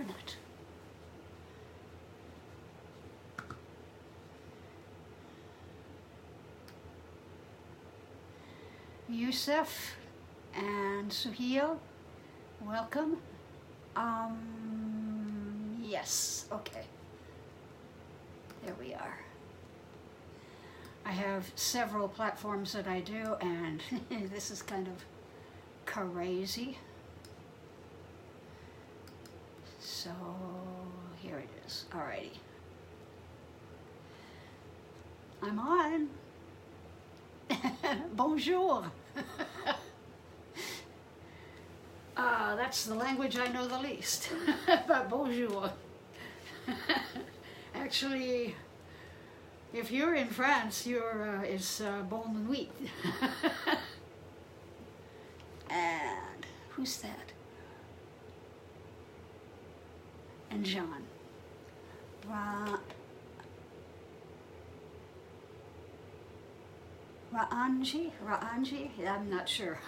minute. Yusuf and Suhail, welcome. Yes, okay. There we are. I have several platforms that I do, and this is kind of crazy. So here it is. Alrighty. I'm on. Bonjour. That's the language I know the least. But bonjour. Actually, if you're in France, it's bonne nuit. And who's that? And John. Ra'anji? I'm not sure.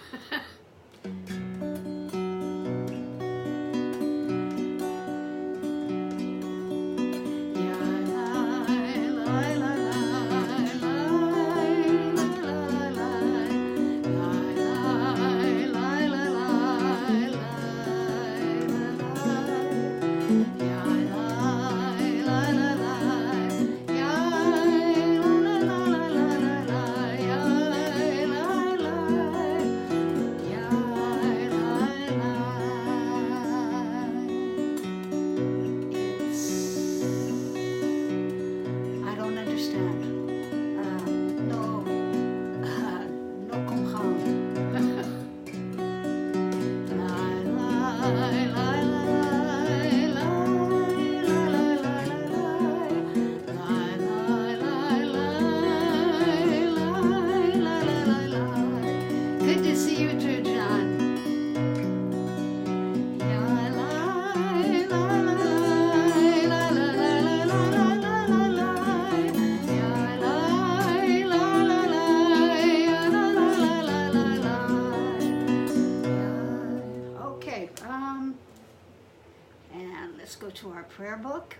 To our prayer book.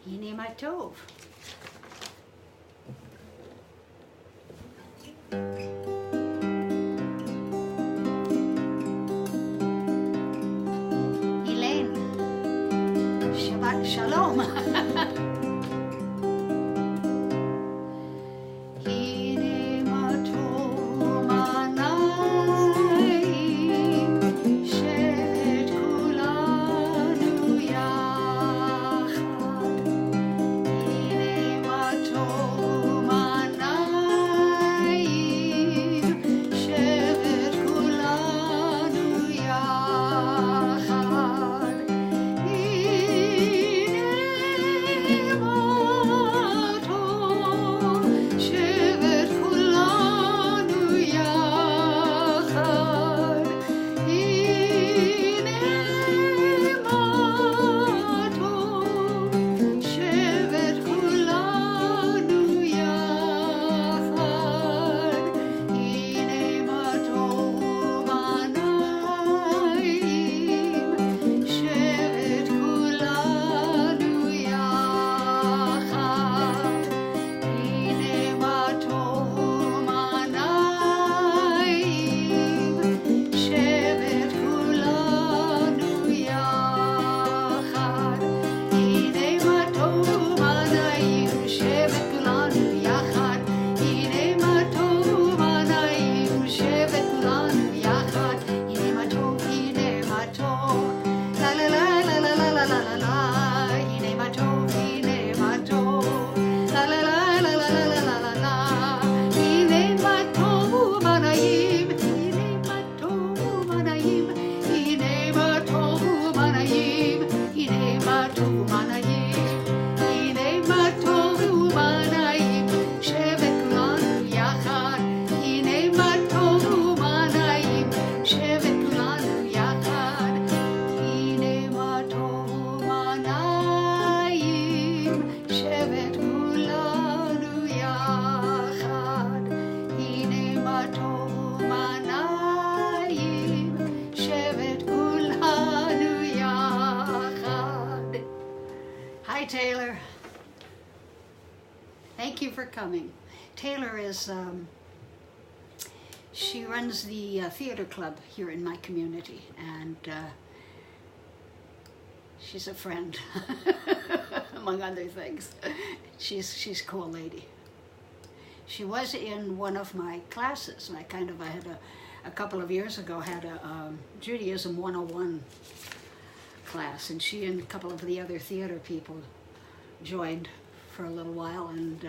Hine ma tov. Elaine. Shabbat Shalom. Thank you for coming. Taylor is, she runs the theater club here in my community, and she's a friend, among other things. She's a cool lady. She was in one of my classes. I had a couple of years ago, had a Judaism 101 class, and she and a couple of the other theater people joined for a little while, and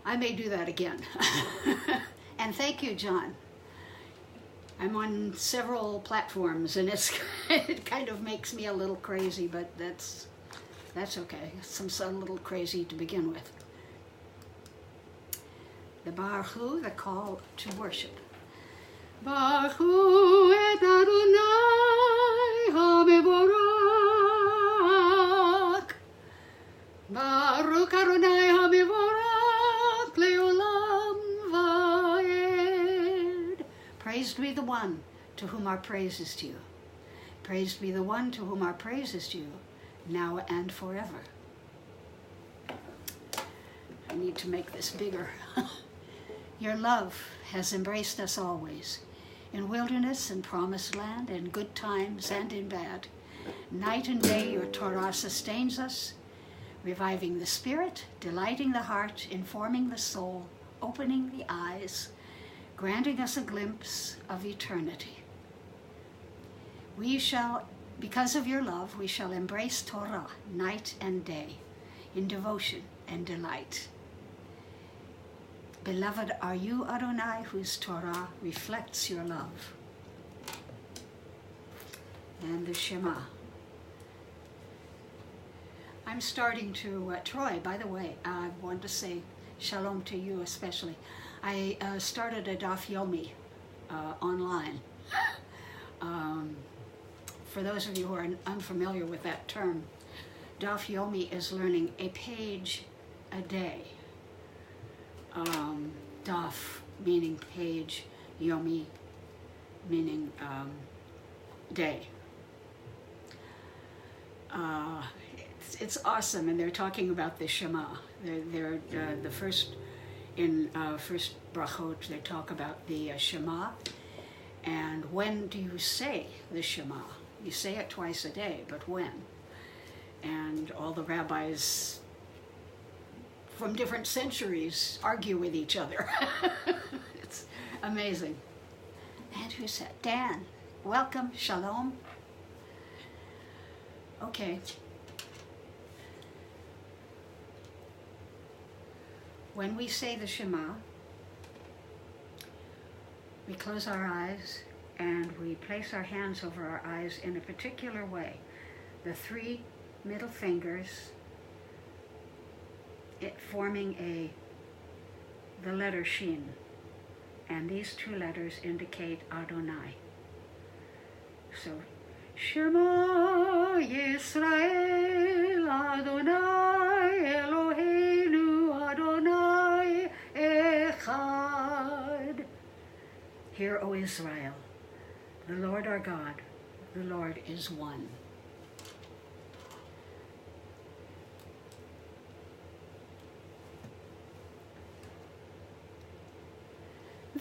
I may do that again. And thank you, John. I'm on several platforms, and it kind of makes me a little crazy, but that's okay. I'm a little crazy to begin with. The Baruch Hu, the call to worship. Baruch Hu et Adonai HaMevorach. Baruch Adonai HaMevorach leolam va'ed. Praised be the one to whom our praise is due. Praised be the one to whom our praise is due, now and forever. I need to make this bigger. Your love has embraced us always, in wilderness and promised land, in good times and in bad. Night and day your Torah sustains us, reviving the spirit, delighting the heart, informing the soul, opening the eyes, granting us a glimpse of eternity. Because of your love, we shall embrace Torah night and day, in devotion and delight. Beloved are you, Adonai, whose Torah reflects your love. And the Shema. I'm starting to, Troy, by the way, I want to say shalom to you especially. I started a Daf Yomi online. For those of you who are unfamiliar with that term, Daf Yomi is learning a page a day. Daf meaning page, Yomi meaning day. It's awesome, and they're talking about the Shema. They're the first brachot. They talk about the Shema, and when do you say the Shema? You say it twice a day, but when? And all the rabbis from different centuries argue with each other. It's amazing. And who said? Dan, welcome, shalom. Okay. When we say the Shema, we close our eyes and we place our hands over our eyes in a particular way. The three middle fingers, forming the letter Shin, and these two letters indicate Adonai. So, Shema Yisrael Adonai Eloheinu Adonai Echad. Hear, O Israel, the Lord our God, the Lord is one.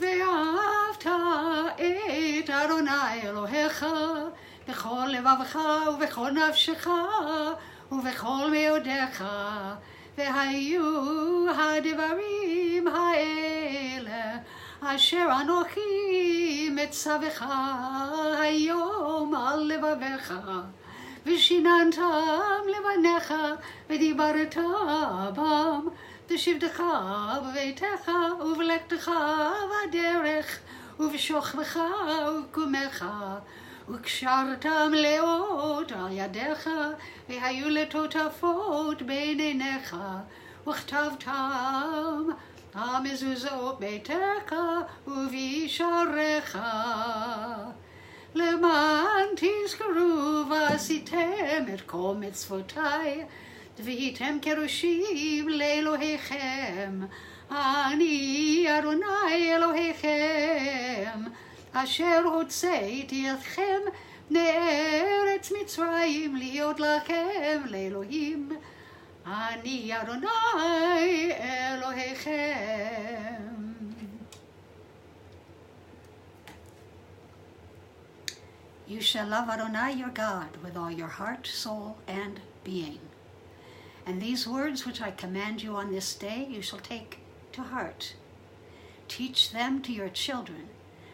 ואהבת את אדוני אלוהיך בכל לבבך ובכל נפשך ובכל מאודיך, והיו הדברים האלה אשר אנוכי מצווך היום על לבביך, ושיננתם לבניך ודיברת בם בשבתך ובביתך ובלכתך בדרך ובשוכבך ובקומך, וקשרתם לאות על ידיך, והיו לטוטפות בין עיניך, וכתבתם על מזוזות ביתך ובישעריך, למען תזכרו ועשיתם את כל מצוותיי, והייתם כראשים לאלוהיכם. אני אדוני אלוהיכם, אשר הוצאתי אתכם מארץ מצרים להיות לכם לאלוהים. Ani Adonai Elohechem. You shall love Adonai your God with all your heart, soul, and being. And these words which I command you on this day you shall take to heart. Teach them to your children,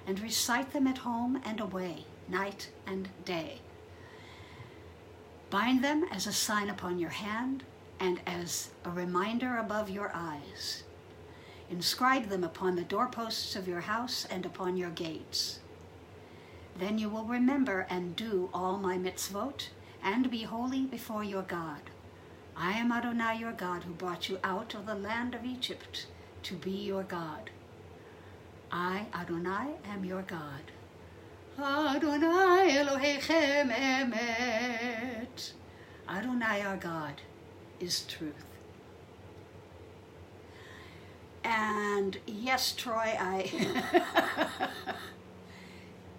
and recite them at home and away, night and day. Bind them as a sign upon your hand, and as a reminder above your eyes. Inscribe them upon the doorposts of your house and upon your gates. Then you will remember and do all my mitzvot, and be holy before your God. I am Adonai your God, who brought you out of the land of Egypt to be your God. I, Adonai, am your God. Adonai Elohechem emet. Adonai our God is truth. And yes, Troy,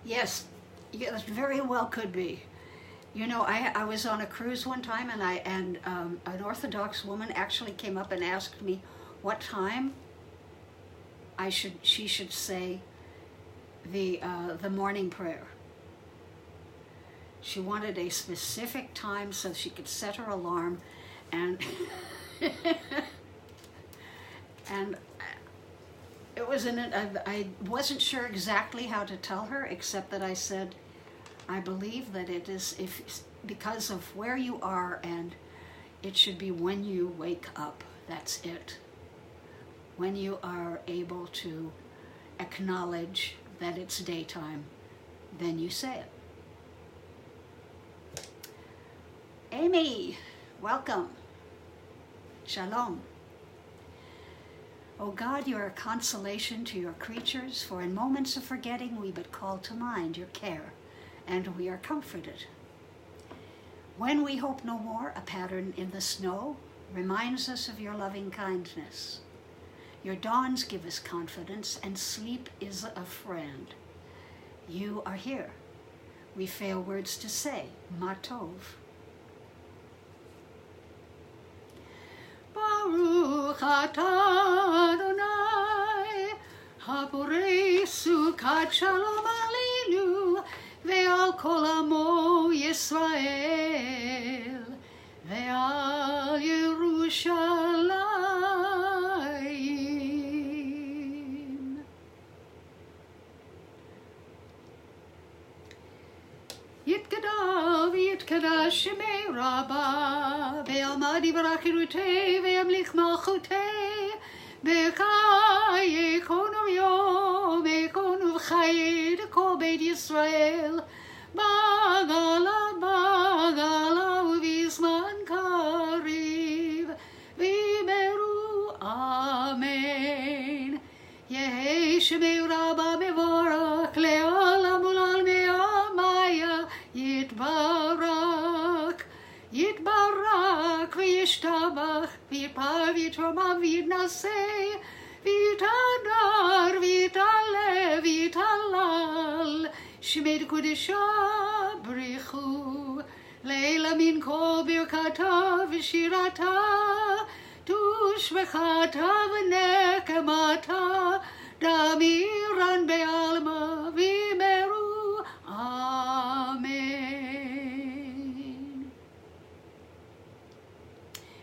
yes, it very well could be. You know, I was on a cruise one time, and an Orthodox woman actually came up and asked me what time she should say the morning prayer. She wanted a specific time so she could set her alarm, and and it was I wasn't sure exactly how to tell her, except that I said, I believe that it is because of where you are, and it should be when you wake up. That's it. When you are able to acknowledge that it's daytime, then you say it. Amy, welcome. Shalom. O God, you are a consolation to your creatures, for in moments of forgetting we but call to mind your care, and we are comforted. When we hope no more, a pattern in the snow reminds us of your loving kindness. Your dawns give us confidence, and sleep is a friend. You are here. We fail words to say, Ma Tov. Baruch atah Adonai, haborei sukat shalom aleinu, ve'al kol amo Yisrael, ve'al Yerushalayim. Yitkadav yitkadash shemei Rabbah, ve'amad yivarach irutei, ve'amlich malchutei, be'chai yekonu yom, yekonu v'chai dekol beit Yisrael, bagala u'vizman kariv, v'imeru amen. Yehei shemei Rabbah mevorach le'olam ul'al me'amaya, Yitbarak, Yitbarak, V'yishtabach, V'yitpar, V'yitromam, V'yitnaseh, V'yitadar, V'yitaleh, V'yitalal, Shemed Kodesha, Brichu, Leila min kol birkata, V'shirata, Tushvechata, V'nekemata, Damiran be'alma, V'imeru, Amen.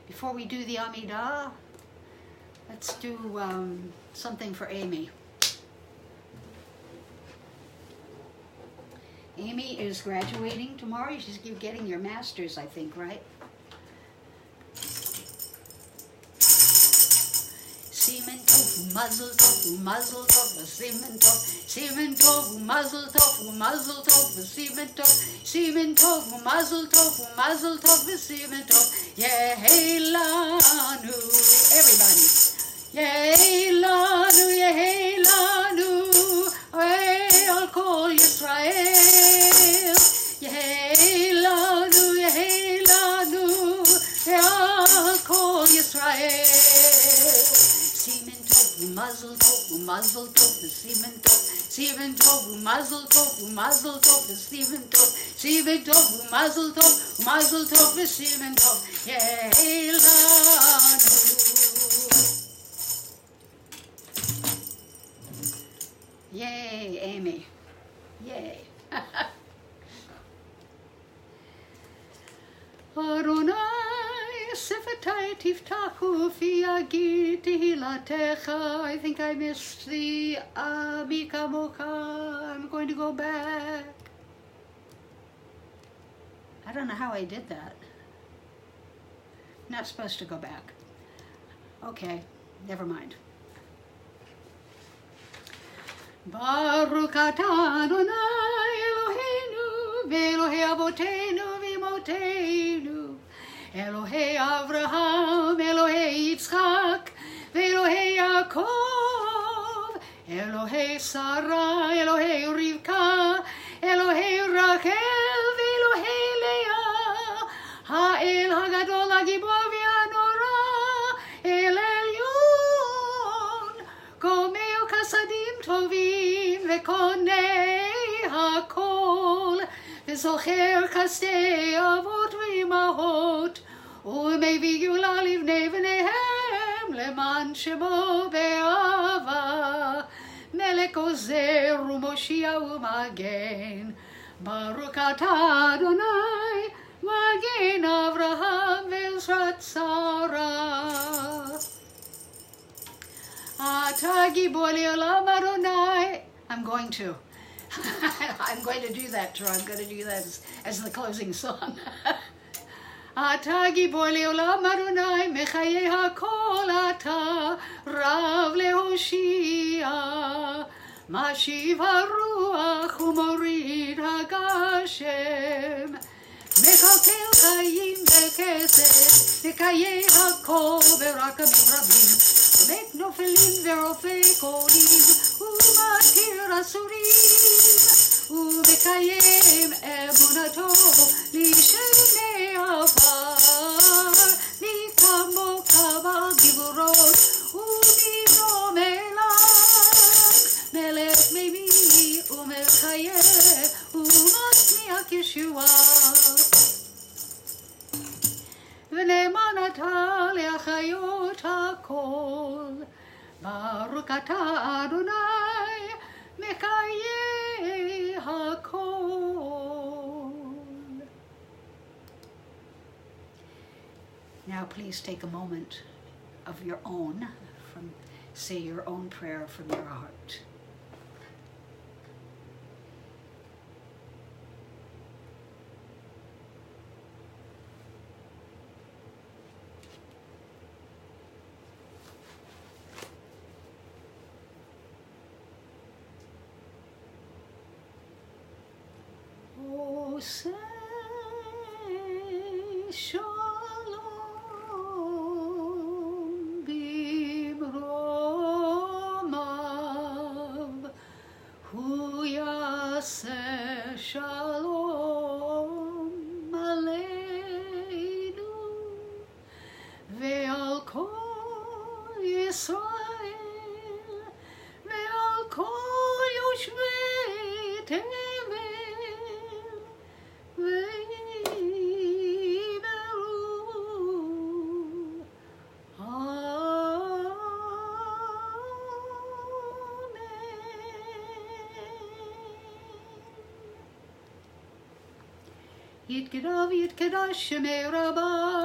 Before we do the Amidah, let's do something for Amy. Amy is graduating tomorrow. She's getting your master's, I think, right? Semen tov, mazel tov, mazel tov, semen tov, semen tov, mazel tov, mazel tov, semen tov, semen tov, mazel tov, mazel tov, semen tov. Yehelanu, everybody. Yehelanu, Yehelanu, al kol Yisrael. Yehelanu, Yehelanu, al kol Yisrael. Mazel tov, mazel tov, semen tov, semen tov, mazel tov, mazel tov, semen tov, semen tov, mazel tov, semen tov. Yehelanu. mati tiftachu fi yagid tehilatecha. I think I missed the Mika Mocha. I'm going to go back. I don't know how I did that. Not supposed to go back. Okay, never mind. Baruch atah Adonai Eloheinu ve'Elohei Avoteinu v'Imotenu Elohei Avraham, Elohei Yitzchak ve'Elohei Yaakov Elohei Sarah, Elohei Rivka Elohei Rachel ve'Elohei Leah Ha'el Hagadol Hagibor v'Hanora El Elyon Gomeo Kasadim Tovim ve'Konei HaKol ve'Zocher Chasdei Avot v'Imahot u'Mevii Geula Livnei V'neihem Leman Shemo Be'ava Melech Ozer u'Moshia u'Magen Baruch atah Adonai Magen Avraham ve'Ezrat Sarah Atah Gibor Le'olam Adonai. I'm going to do that, Drew. I'm going to do that as the closing song. Atah Gibor Le'olam Adonai Mechayei HaKol Atah Rav Lehoshia Mashiv HaRuach U'Morid HaGashem Mechakel Chayim V'Kesed Mekayei HaKol V'Rakamim Rabim U'Mek Nofelim V'Rofei Kolim U'Matir Asurim U'Mekayem Emunato L'Shenei Afar Mikamo Kaval Givurot U'Midrom Elak Melech Mimi U'Mechayeh U'Matmiach Yeshua V'Ne'eman atah le'achayot hakol Baruch atah Adonai Mekayeh hakol. Now please take a moment of your own, say your own prayer from your heart. Say Shalom bimromav Hu yaseh Shalom aleinu ve'al kol Yisrael ve'al kol yoshvei tevel יתגדל ויתקדש שמי רבה,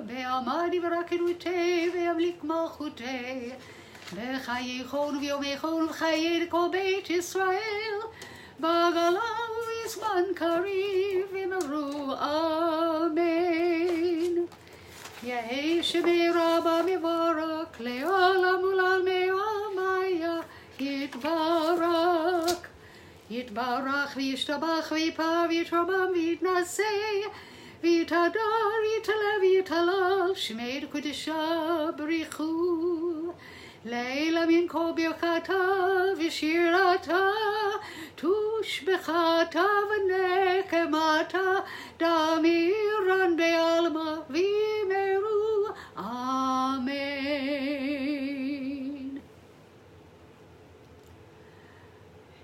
ועמד יברכנותי וימליק מלכותי, בחייכון וביומייכון ובחיי כל בית ישראל, בגלה ובזמן קריב אמרו אמן. יהי שמי רבה מברך לעולם ולעלמי עלמיה יתברך. יתברך וישתבח ויפר ויתרומם ויתנשא ויתהדר ויתעלה ויתהלל שמי קדושה בריחו לעילם ינקוב ברכתה ושירתה תושבחתה ונקמתה דמירן בעלמא ויאמרו אמן.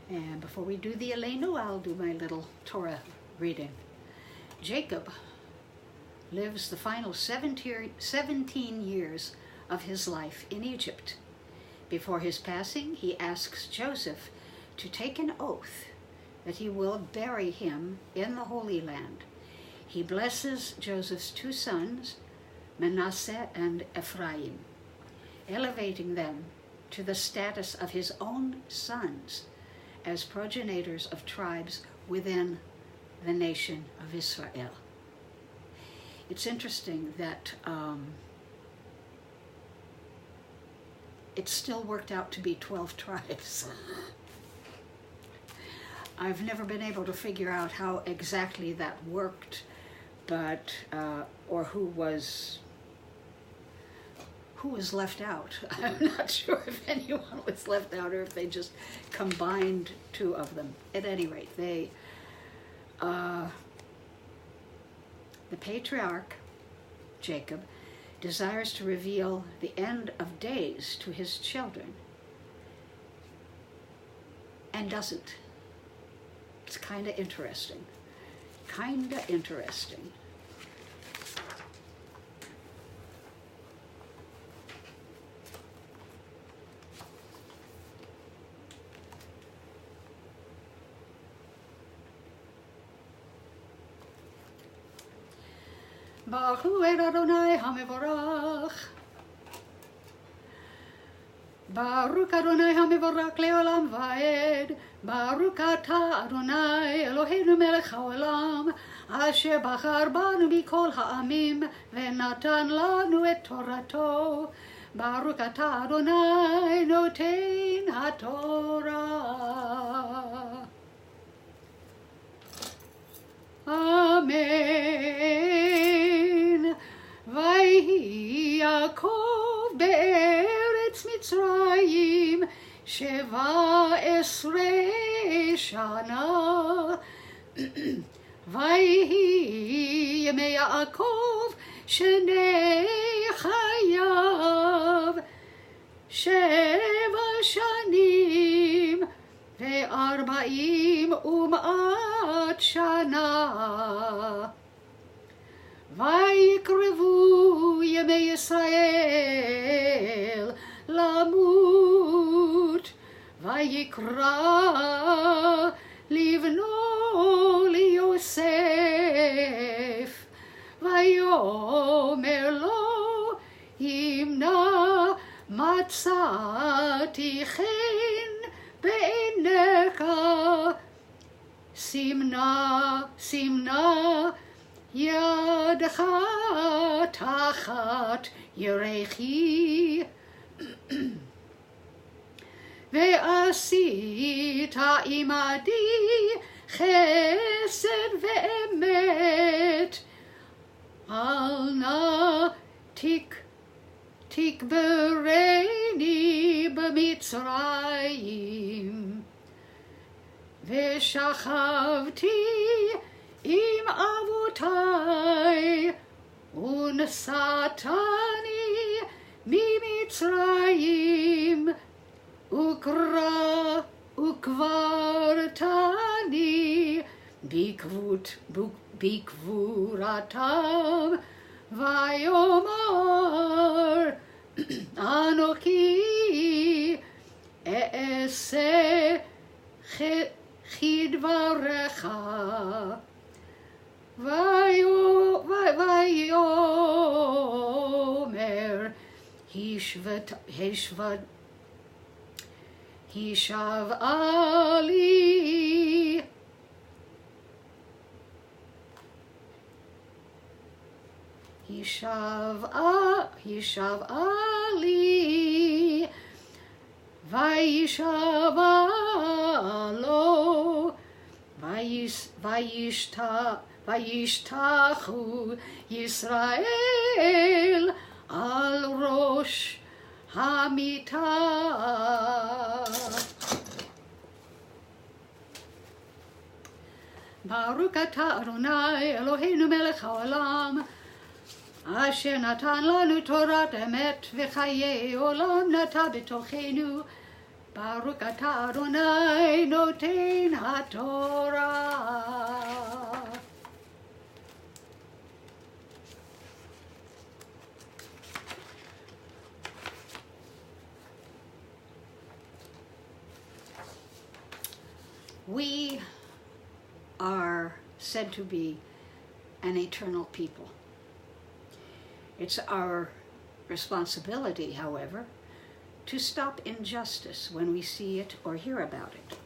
And before we do the Aleinu, I'll do my little Torah reading. Jacob lives the final 17 years of his life in Egypt. Before his passing, he asks Joseph to take an oath that he will bury him in the Holy Land. He blesses Joseph's two sons, Manasseh and Ephraim, elevating them to the status of his own sons as progenitors of tribes within the nation of Israel. It's interesting that it still worked out to be 12 tribes. I've never been able to figure out how exactly that worked, but or who was left out. I'm not sure if anyone was left out or if they just combined two of them. At any rate, they the patriarch Jacob desires to reveal the end of days to his children and doesn't. It's kind of interesting. Baruch hu Adonai HaMevorach. Baruch Adonai HaMevorach leolam vaed. Baruch atah Adonai Eloheinu melech haolam, asher bachar banu mikol ha'amim, venatan lanu et torato. Baruch atah Adonai noten haTorah. Amen. Vayhi Yaakov be'eretz Mitzrayim, 17 שנה. ויהי ימי יעקב שני חייו 7 שנים ו40 שנה. ויקרבו ימי ישראל למות, ויקרא לבנו ליוסף, ויאמר לו אם נא מצאתי חן בעיניך, סימנה ידך תחת ירכי, ועשית עמדי חסד ואמת, אל נא תקברני במצרים. ושכבתי עם אבותי, ונשאתני ממצרים, וקברתני בקבורתם, ויאמר אנוכי אעשה כדברך. ויאמר הישבעה לי, הישבעה לי, וישבע לו, וישתחו ישראל על ראש המיטה. ברוך אתה אדוני אלוהינו מלך העולם, אשר נתן לנו תורת אמת וחיי עולם נטע בתוכנו. ברוך אתה אדוני נותן התורה. We are said to be an eternal people. It's our responsibility, however, to stop injustice when we see it or hear about it.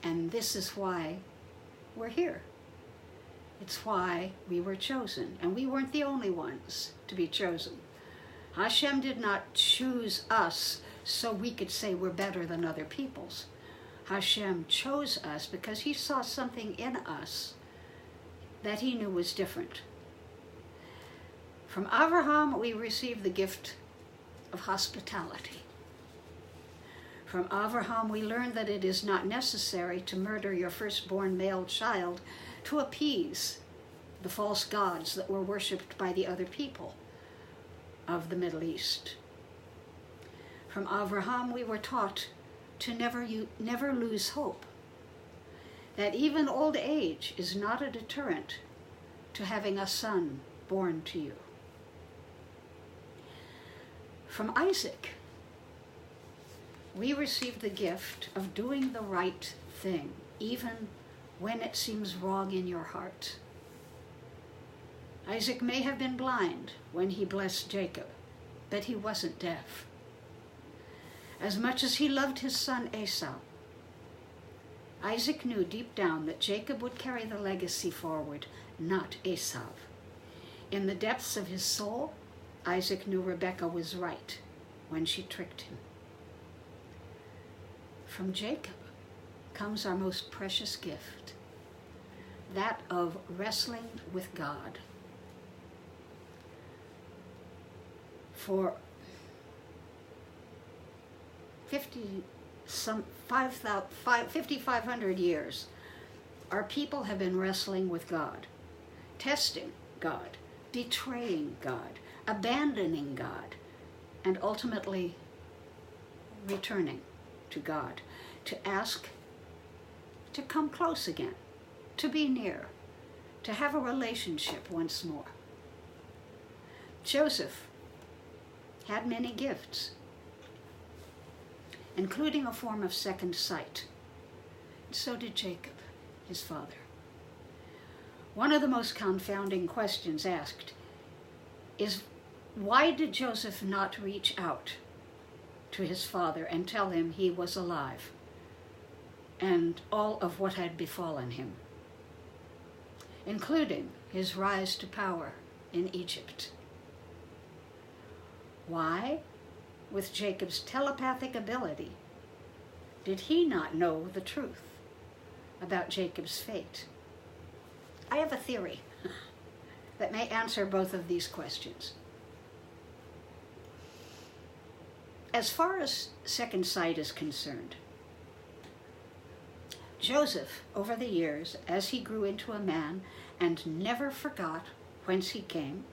And this is why we're here. It's why we were chosen, and we weren't the only ones to be chosen. Hashem did not choose us so we could say we're better than other peoples. Hashem chose us because he saw something in us that he knew was different. From Abraham, we received the gift of hospitality. From Abraham, we learned that it is not necessary to murder your firstborn male child to appease the false gods that were worshipped by the other people of the Middle East. From Abraham, we were taught to never lose hope, that even old age is not a deterrent to having a son born to you. From Isaac, we received the gift of doing the right thing, even when it seems wrong in your heart. Isaac may have been blind when he blessed Jacob, but he wasn't deaf. As much as he loved his son Esau, Isaac knew deep down that Jacob would carry the legacy forward, not Esau. In the depths of his soul, Isaac knew Rebekah was right when she tricked him. From Jacob comes our most precious gift, that of wrestling with God. For 5,500 years, our people have been wrestling with God, testing God, betraying God, abandoning God, and ultimately returning to God to ask to come close again, to be near, to have a relationship once more. Joseph had many gifts, including a form of second sight. And so did Jacob, his father. One of the most confounding questions asked is, why did Joseph not reach out to his father and tell him he was alive and all of what had befallen him, including his rise to power in Egypt? Why, with Jacob's telepathic ability, did he not know the truth about Jacob's fate? I have a theory that may answer both of these questions. As far as second sight is concerned, Joseph, over the years, as he grew into a man and never forgot whence he came,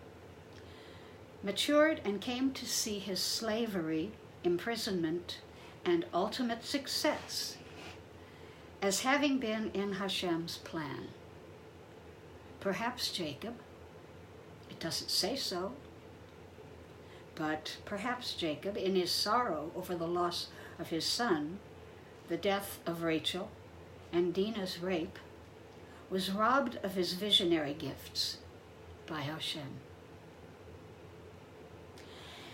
matured and came to see his slavery, imprisonment, and ultimate success as having been in Hashem's plan. Perhaps Jacob, it doesn't say so, but perhaps Jacob, in his sorrow over the loss of his son, the death of Rachel, and Dinah's rape, was robbed of his visionary gifts by Hashem.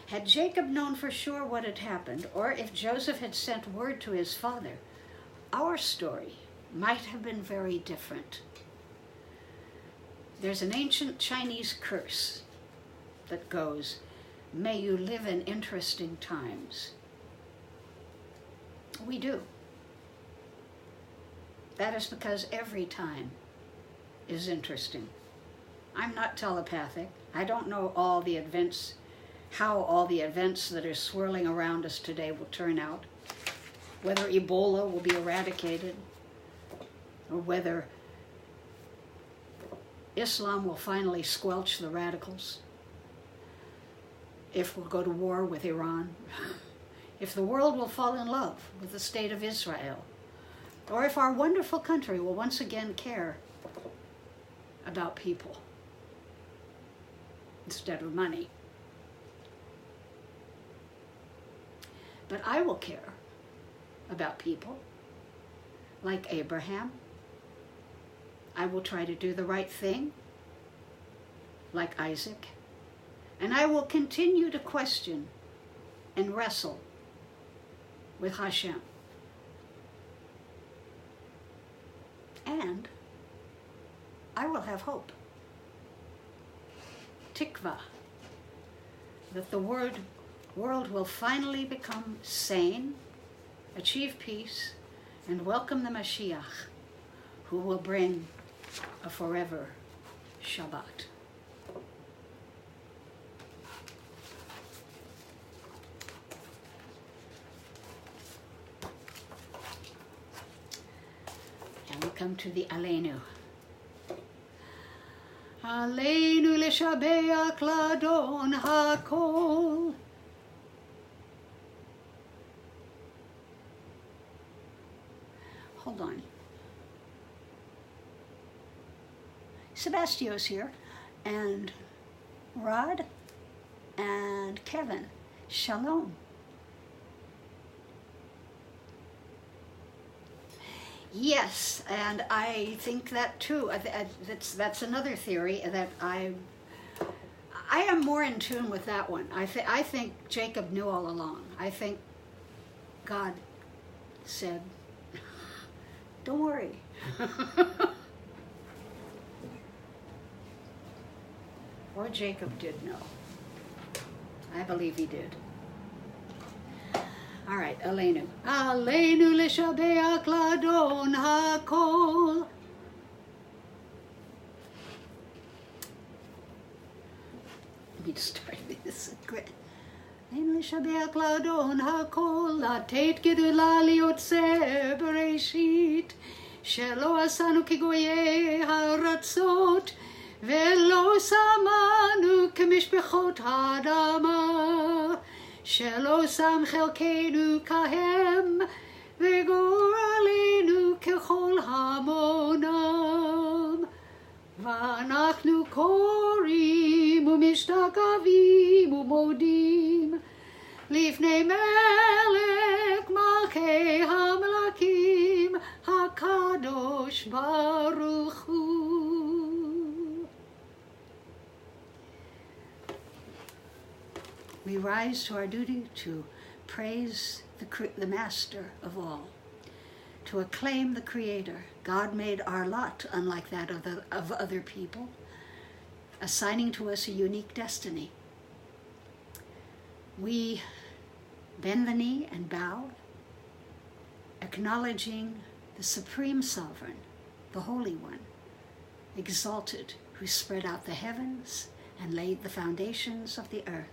Had Jacob known for sure what had happened, or if Joseph had sent word to his father, our story might have been very different. There's an ancient Chinese curse that goes, "May you live in interesting times." We do. That is because every time is interesting. I'm not telepathic. I don't know all the events, how all the events that are swirling around us today will turn out, whether Ebola will be eradicated, or whether Islam will finally squelch the radicals, if we'll go to war with Iran, if the world will fall in love with the state of Israel, or if our wonderful country will once again care about people instead of money. But I will care about people like Abraham. I will try to do the right thing like Isaac. And I will continue to question and wrestle with Hashem. And I will have hope. Tikva. That the world will finally become sane, achieve peace, and welcome the Mashiach, who will bring a forever Shabbat. And we come to the Aleinu. Aleinu leshabeach ladon hakol. Hold on. Sebastio's here, and Rod, and Kevin. Shalom. Yes, and I think that too. That's another theory that I am more in tune with that one. I think Jacob knew all along. I think God said, "Don't worry." Or Jacob did know. I believe he did. All right, Aleinu. Aleinu leshabeach ladon hakol. Let me start with this. Aleinu leshabeach ladon hakol. Latet gedula liotze bereshit. Shelo asanu kigoye haratzot. ולא שמענו כמשפחות האדמה, שלא שם חלקנו כהם, וגורלנו ככל המונם. ואנחנו קוראים ומשתגבים ומודים, לפני מלך מלכי המלכים, הקדוש ברוך הוא. We rise to our duty to praise the Master of all, to acclaim the Creator. God made our lot unlike that of other people, assigning to us a unique destiny. We bend the knee and bow, acknowledging the Supreme Sovereign, the Holy One, exalted, who spread out the heavens and laid the foundations of the earth.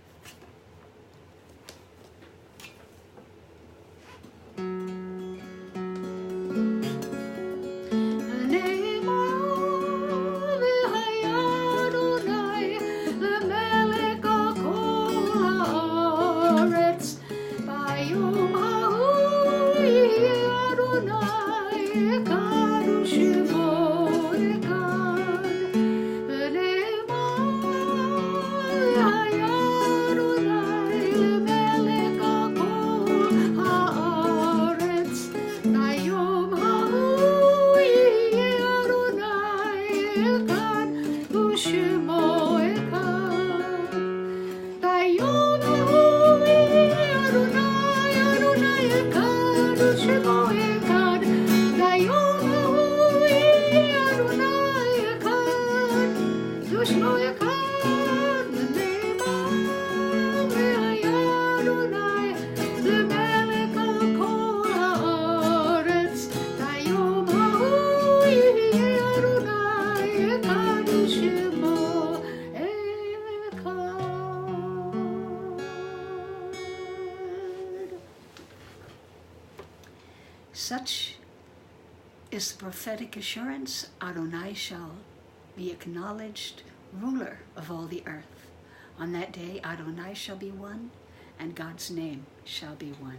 Such is the prophetic assurance, Adonai shall be acknowledged ruler of all the earth. On that day, Adonai shall be one, and God's name shall be one.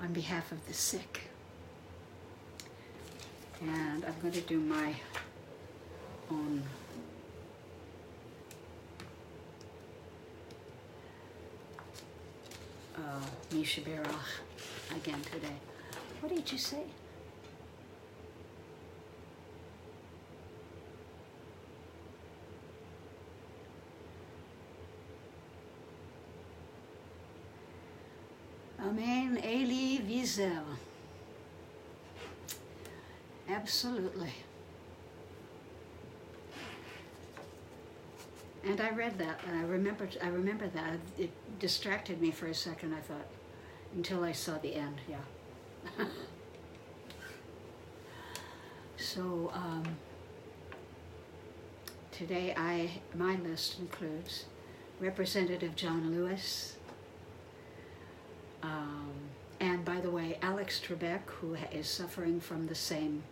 On behalf of the sick, and I'm going to do my own Mishaberach again today. What did you say? Amen, Elie Wiesel. Absolutely. And I read that, and I remember that. It distracted me for a second, I thought, until I saw the end, yeah. So, today my list includes Representative John Lewis, and by the way, Alex Trebek, who is suffering from the same,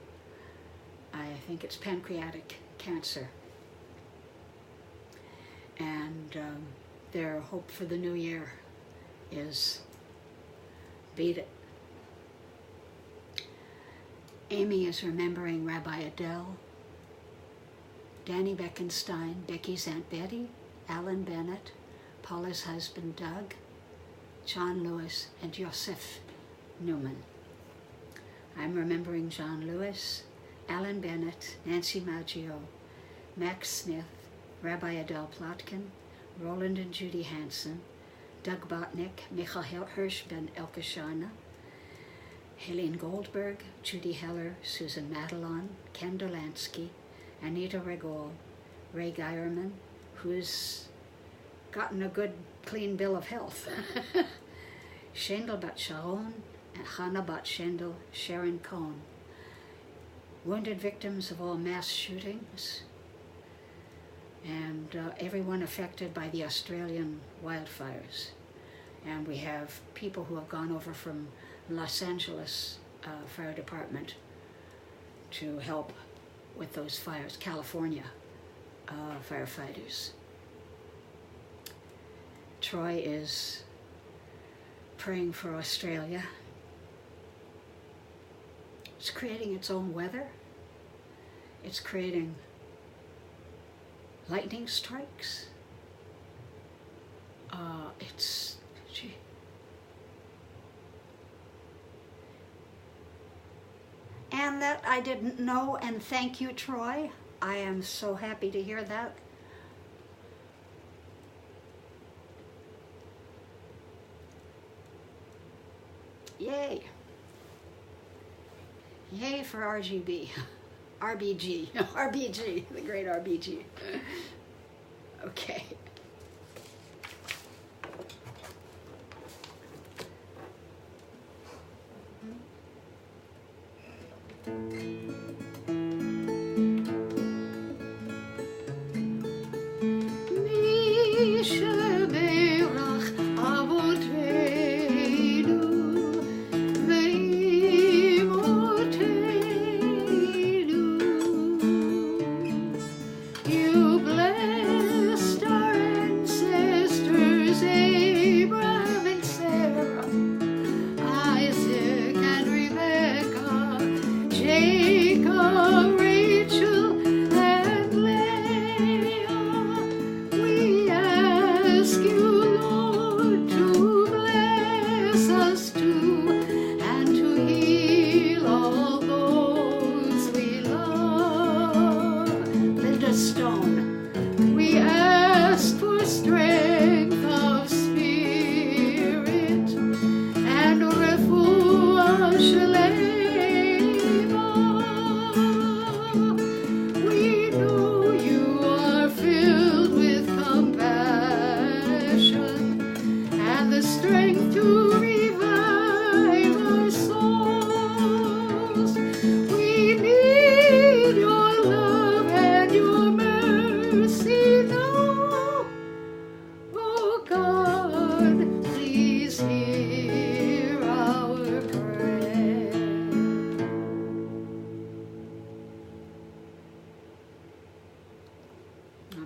I think it's pancreatic cancer. And their hope for the new year is beat it. Amy is remembering Rabbi Adele, Danny Beckenstein, Becky's Aunt Betty, Alan Bennett, Paula's husband Doug, John Lewis, and Yosef Newman. I'm remembering John Lewis, Alan Bennett, Nancy Maggio, Max Smith, Rabbi Adele Plotkin, Roland and Judy Hansen, Doug Botnick, Michael Hirsch Ben Elkashana, Helene Goldberg, Judy Heller, Susan Madelon, Ken Dolansky, Anita Regol, Ray Geierman, who's gotten a good, clean bill of health, Shendel Bat Sharon, and Hannah Bat Shendel, Sharon Cohn. Wounded victims of all mass shootings, and everyone affected by the Australian wildfires. And we have people who have gone over from Los Angeles Fire Department to help with those fires, California firefighters. Troy is praying for Australia. It's creating its own weather. It's creating lightning strikes. Gee. And that I didn't know, and thank you, Troy. I am so happy to hear that. Yay. Yay for RGB. RBG. RBG, the great RBG. Okay.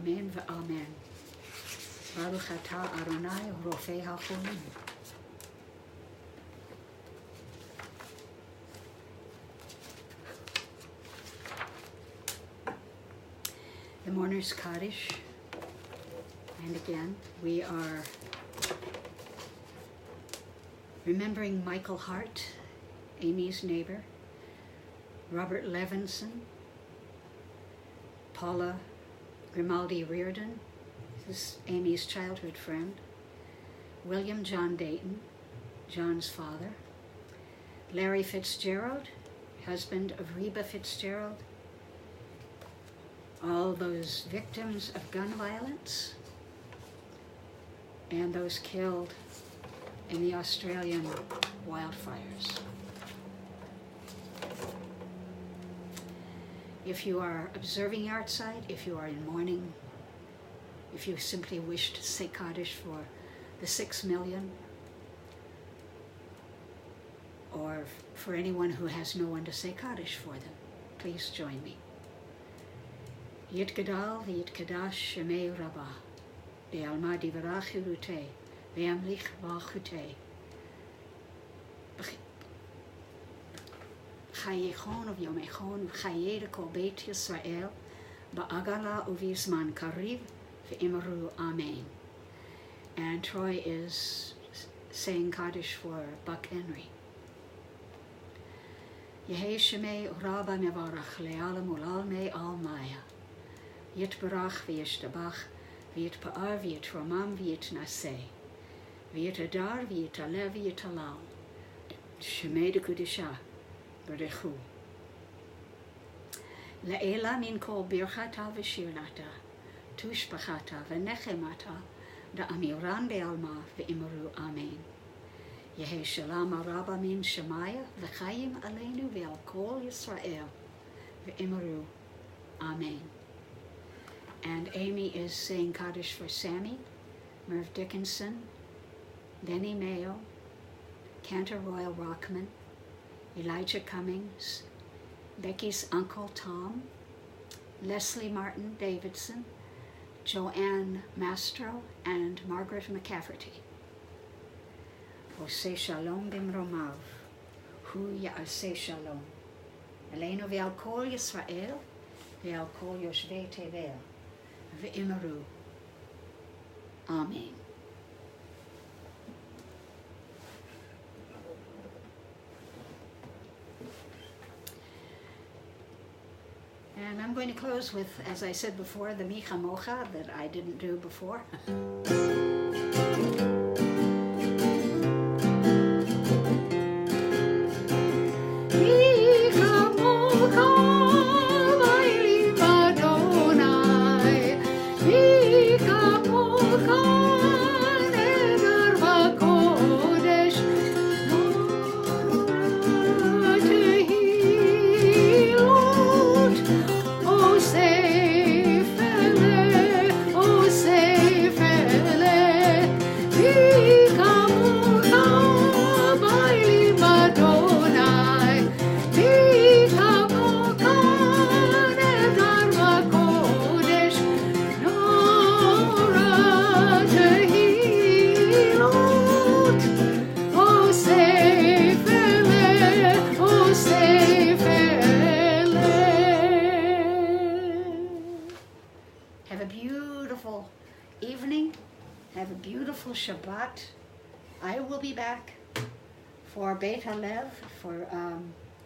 Amen v'amen. Baruch atah Adonai rofei hacholim. The Mourner's Kaddish. And again, we are remembering Michael Hart, Amy's neighbor, Robert Levinson, Paula Grimaldi Reardon, this is Amy's childhood friend, William John Dayton, John's father. Larry Fitzgerald, husband of Reba Fitzgerald. All those victims of gun violence and those killed in the Australian wildfires. If you are observing Yahrzeit, if you are in mourning, if you simply wish to say Kaddish for the 6 million, or for anyone who has no one to say Kaddish for them, please join me. Yitgadal v'yitkadash shemei Rabbah, ve'alma divrach chilutei, ve'amlich v'achutei. Chayechon v'yomechon v'chayei kol beit Yisrael, ba'agala uv'yizman kariv v'imru amen. And Troy is saying Kaddish for Buck Henry. Yehei shemei Rabba mevarach le'alam u'lalmei al maya. Yitbarach v'yishtabach v'yitpa'ar v'yitramam v'yitnaseh v'yitadar v'yitalev v'yitalal shemei dekudisha b'rechu le'ela min kol birchata v'shirnata tushbachata v'nechemata da'amiran be'alma v'imru amen. Yehei shalom araba min shemaya v'chayim aleinu ve'al kol Yisrael v'imru amen. And Amy is saying Kaddish for Sammy, Merv Dickinson, Benny Mayo, Cantor Royal Rockman, Elijah Cummings, Becky's Uncle Tom, Leslie Martin Davidson, Joanne Mastro, and Margaret McCafferty. Oseh Shalom bimromav, hu ya'aseh Shalom. Aleinu ve'al kol Yisrael, ve'al kol yoshvei tevel. V'imru. Amen. And I'm going to close with, as I said before, the Micha Mocha that I didn't do before. Shabbat. I will be back for Beit Halev, for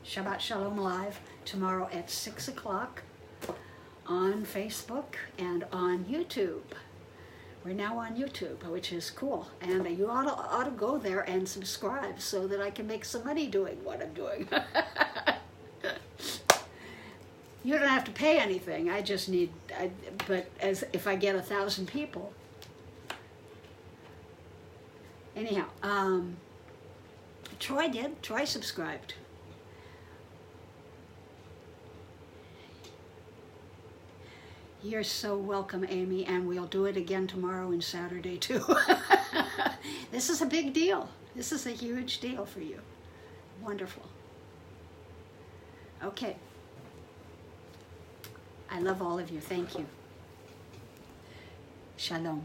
Shabbat Shalom Live tomorrow at 6 o'clock on Facebook and on YouTube. We're now on YouTube, which is cool. And you ought to go there and subscribe so that I can make some money doing what I'm doing. You don't have to pay anything. I just need, but as if I get 1,000 people. Anyhow, Troy did. Troy subscribed. You're so welcome, Amy, and we'll do it again tomorrow and Saturday too. This is a big deal. This is a huge deal for you. Wonderful. Okay. I love all of you. Thank you. Shalom.